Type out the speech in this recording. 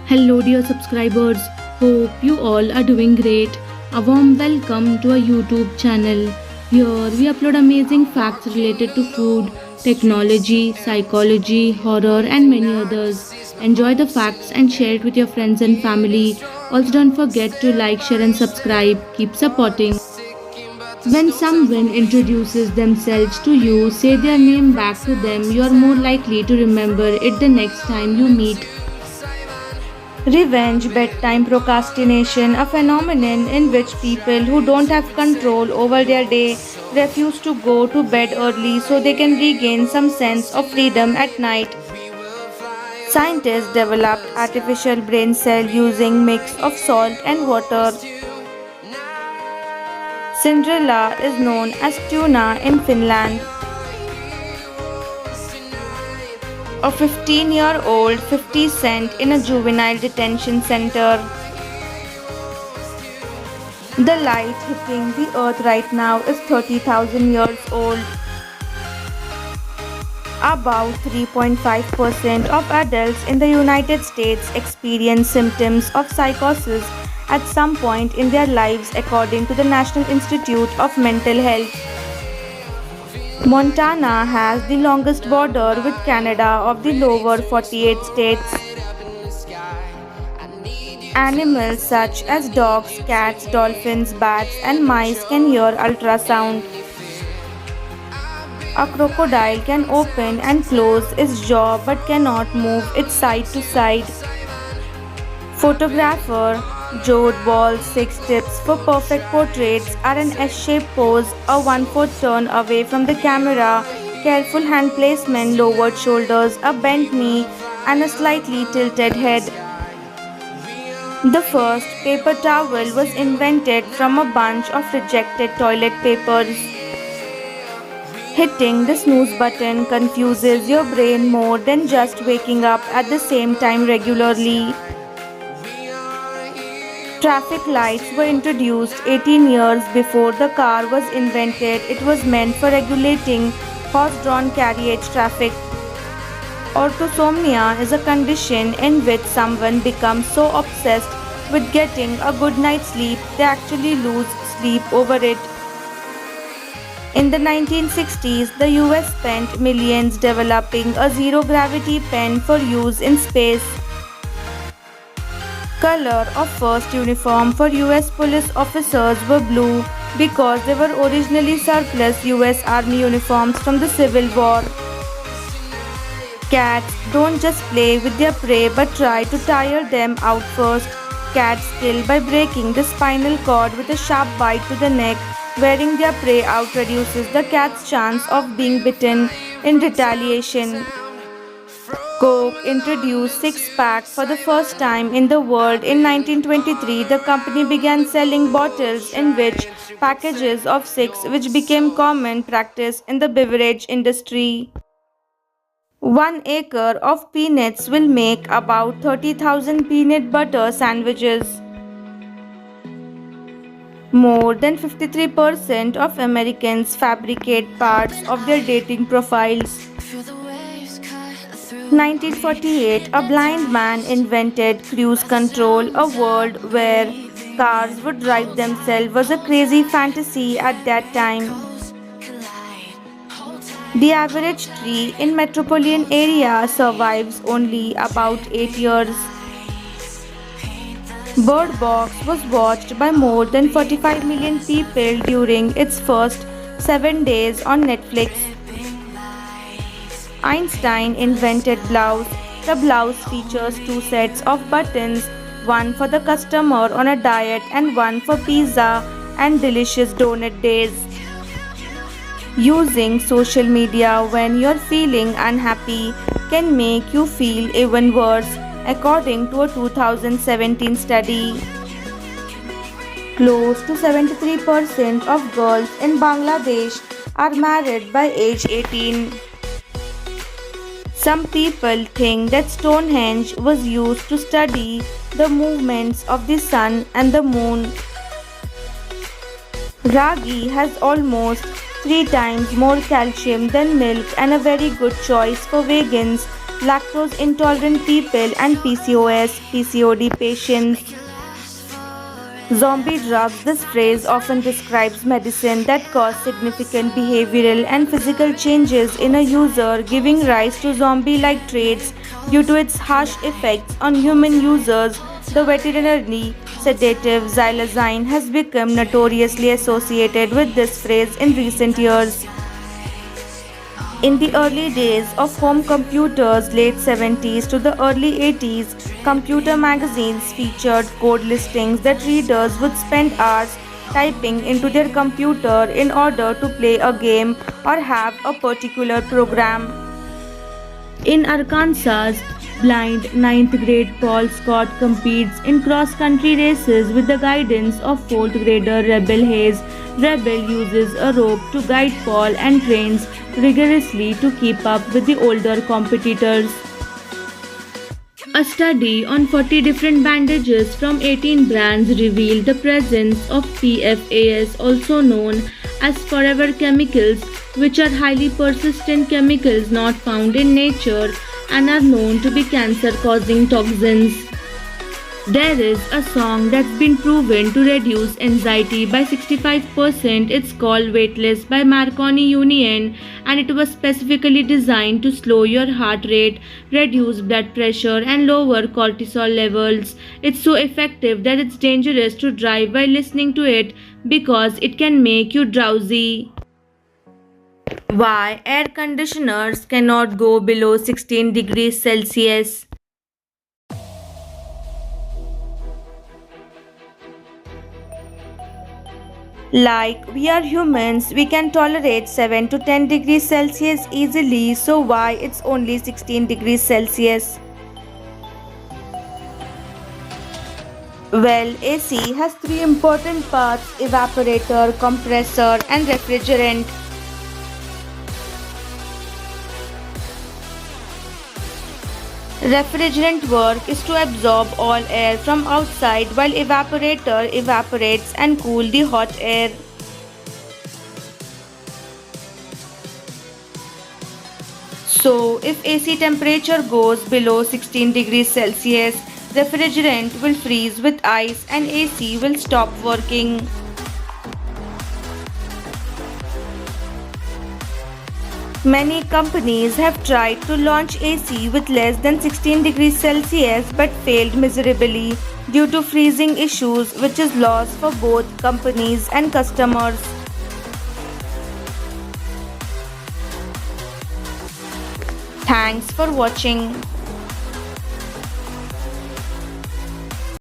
Hello, dear subscribers. Hope you all are doing great. A warm welcome to our YouTube channel. Here we upload amazing facts related to food, technology, psychology, horror, and many others. Enjoy the facts and share it with your friends and family. Also, don't forget to like, share, and subscribe. Keep supporting. When someone introduces themselves to you, say their name back to them. You are more likely to remember it the next time you meet. Revenge bedtime procrastination, a phenomenon in which people who don't have control over their day refuse to go to bed early so they can regain some sense of freedom at night. Scientists developed artificial brain cell using mix of salt and water. Cinderella is known as tuna in Finland. A 15-year-old 50 Cent in a juvenile detention center. The light hitting the earth right now is 30,000 years old. About 3.5% of adults in the United States experience symptoms of psychosis at some point in their lives, according to the National Institute of Mental Health. Montana has the longest border with Canada of the lower 48 states. Animals such as dogs, cats, dolphins, bats, and mice can hear ultrasound. A crocodile can open and close its jaw but cannot move it side to side. Photographer Jode Ball's 6 tips for perfect portraits are an S-shaped pose, a 1/4 turn away from the camera, careful hand placement, lowered shoulders, a bent knee, and a slightly tilted head. The first paper towel was invented from a bunch of rejected toilet papers. Hitting the snooze button confuses your brain more than just waking up at the same time regularly. Traffic lights were introduced 18 years before the car was invented. It was meant for regulating horse-drawn carriage traffic. Orthosomnia is a condition in which someone becomes so obsessed with getting a good night's sleep they actually lose sleep over it. In the 1960s, the US spent millions developing a zero-gravity pen for use in space. Color of first uniform for US police officers were blue because they were originally surplus US Army uniforms from the Civil War. Cats don't just play with their prey but try to tire them out first. Cats kill by breaking the spinal cord with a sharp bite to the neck. Wearing their prey out reduces the cat's chance of being bitten in retaliation. Coke introduced six-pack for the first time in the world in 1923. The company began selling bottles in which packages of six, which became common practice in the beverage industry. 1 acre of peanuts will make about 30,000 peanut butter sandwiches. More than 53% of Americans fabricate parts of their dating profiles. 1948, a blind man invented cruise control. A world where cars would drive themselves was a crazy fantasy at that time. The average tree in metropolitan area survives only about 8 years. Bird Box was watched by more than 45 million people during its first 7 days on Netflix. Einstein invented blouse. The blouse features 2 sets of buttons, one for the customer on a diet and one for pizza and delicious donut days. Using social media when you're feeling unhappy can make you feel even worse, according to a 2017 study. Close to 73% of girls in Bangladesh are married by age 18. Some people think that Stonehenge was used to study the movements of the sun and the moon. Ragi has almost 3 times more calcium than milk and a very good choice for vegans lactose intolerant people, and PCOS, PCOD patients. Zombie drugs. This phrase often describes medicine that cause significant behavioral and physical changes in a user, giving rise to zombie like traits due to its harsh effects on human users. The veterinary sedative xylazine has become notoriously associated with this phrase in recent years. In the early days of home computers, late 70s to the early 80s, computer magazines featured code listings that readers would spend hours typing into their computer in order to play a game or have a particular program. In Arkansas, blind ninth grade Paul Scott competes in cross country races with the guidance of 4th grader Rebel Hayes. Rebel uses a rope to guide Paul and trains rigorously to keep up with the older competitors. A study on 40 different bandages from 18 brands revealed the presence of PFAS, also known as forever chemicals, which are highly persistent chemicals not found in nature and are known to be cancer causing toxins. There is a song that's been proven to reduce anxiety by 65%. It's called Weightless by Marconi Union, and it was specifically designed to slow your heart rate, reduce blood pressure, and lower cortisol levels. It's so effective that it's dangerous to drive while listening to it because it can make you drowsy. Why air conditioners cannot go below 16 degrees Celsius? Like we are humans, we can tolerate 7 to 10 degrees Celsius easily, so why it's only 16 degrees Celsius? Well, AC has three important parts: evaporator, compressor, and refrigerant. Refrigerant work is to absorb all air from outside while evaporator evaporates and cool the hot air. So, if AC temperature goes below 16 degrees Celsius, refrigerant will freeze with ice and AC will stop working. Many companies have tried to launch AC with less than 16 degrees Celsius but failed miserably due to freezing issues, which is loss for both companies and customers. Thanks for watching.